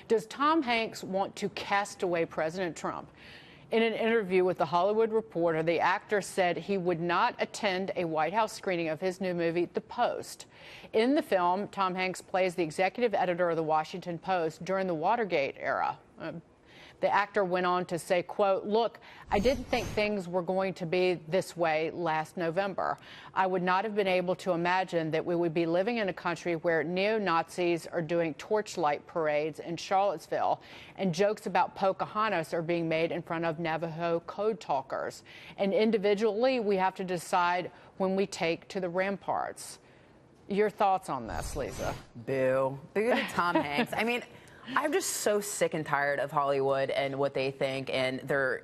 Does Tom Hanks want to cast away President Trump? In an interview with The Hollywood Reporter, the actor said he would not attend a White House screening of his new movie, The Post. In the film, Tom Hanks plays the executive editor of The Washington Post during the Watergate era. The actor went on to say, quote, "Look, I didn't think things were going to be this way last November. I would not have been able to imagine that we would be living in a country where neo-Nazis are doing torchlight parades in Charlottesville and jokes about Pocahontas are being made in front of Navajo code talkers. And individually, we have to decide when we take to the ramparts." Your thoughts on this, Lisa? Boo. Boo to Tom Hanks. I mean, I'm just so sick and tired of Hollywood and what they think and their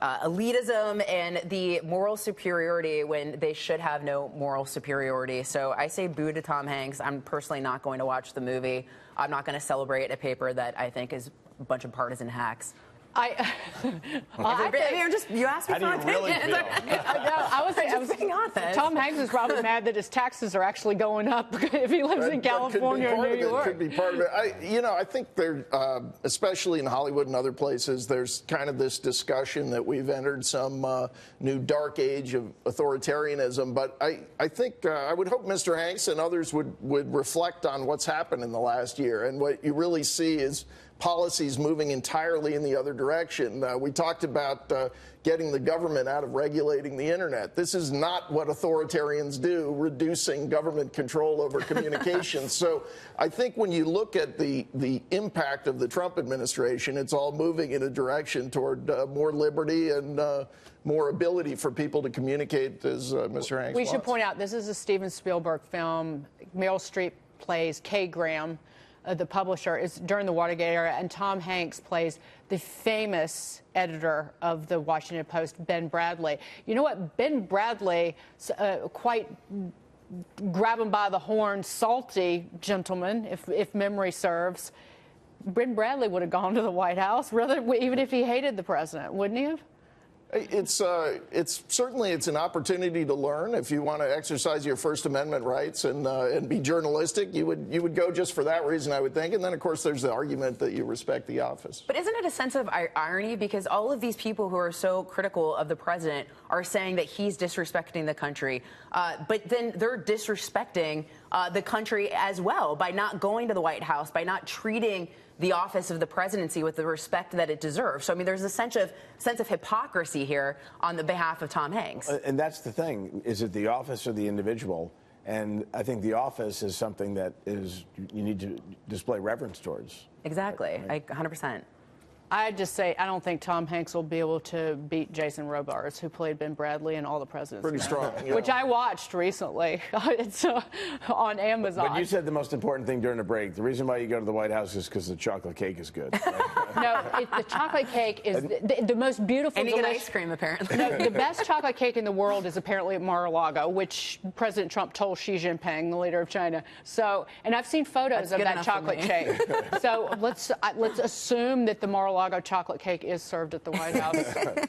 elitism and the moral superiority when they should have no moral superiority. So I say boo to Tom Hanks. I'm personally not going to watch the movie. I'm not going to celebrate a paper that I think is a bunch of partisan hacks. You asked me for my opinion. I was being honest. Tom Hanks is probably mad that his taxes are actually going up if he lives in California or New York. Could be part of it. I think there, especially in Hollywood and other places, there's kind of this discussion that we've entered some new dark age of authoritarianism. But I think I would hope Mr. Hanks and others would reflect on what's happened in the last year. And what you really see is policies moving entirely in the other direction. We talked about getting the government out of regulating the internet. This is not what authoritarians do, reducing government control over communications. So I think when you look at the impact of the Trump administration, it's all moving in a direction toward more liberty and more ability for people to communicate, as Mr. Hanks We wants. should point out this is a Steven Spielberg film. Meryl Streep plays Kay Graham. The publisher is during the Watergate era, and Tom Hanks plays the famous editor of the Washington Post, Ben Bradlee. You know what? Ben Bradlee, quite grab him by the horn, salty gentleman, if memory serves. Ben Bradlee would have gone to the White House, even if he hated the president, wouldn't he have? It's certainly an opportunity to learn. If you want to exercise your First Amendment rights and be journalistic, you would go just for that reason, I would think. And then, of course, there's the argument that you respect the office. But isn't it a sense of irony? Because all of these people who are so critical of the president are saying that he's disrespecting the country. But then they're disrespecting the country as well by not going to the White House, by not treating the office of the presidency with the respect that it deserves. So, I mean, there's a sense of hypocrisy here on the behalf of Tom Hanks. And that's the thing. Is it the office or the individual? And I think the office is something that you need to display reverence towards. Exactly. 100%. I'd just say I don't think Tom Hanks will be able to beat Jason Robards, who played Ben Bradlee in All the President's Pretty Men, strong. Yeah. Which I watched recently. It's on Amazon. But you said the most important thing during the break. The reason why you go to the White House is because the chocolate cake is good. No, the chocolate cake is the most beautiful. And you get ice cream, apparently. No, the best chocolate cake in the world is apparently at Mar-a-Lago, which President Trump told Xi Jinping, the leader of China. So, and I've seen photos of that chocolate cake. So let's assume that the Mar-a-Lago chocolate cake is served at the White House.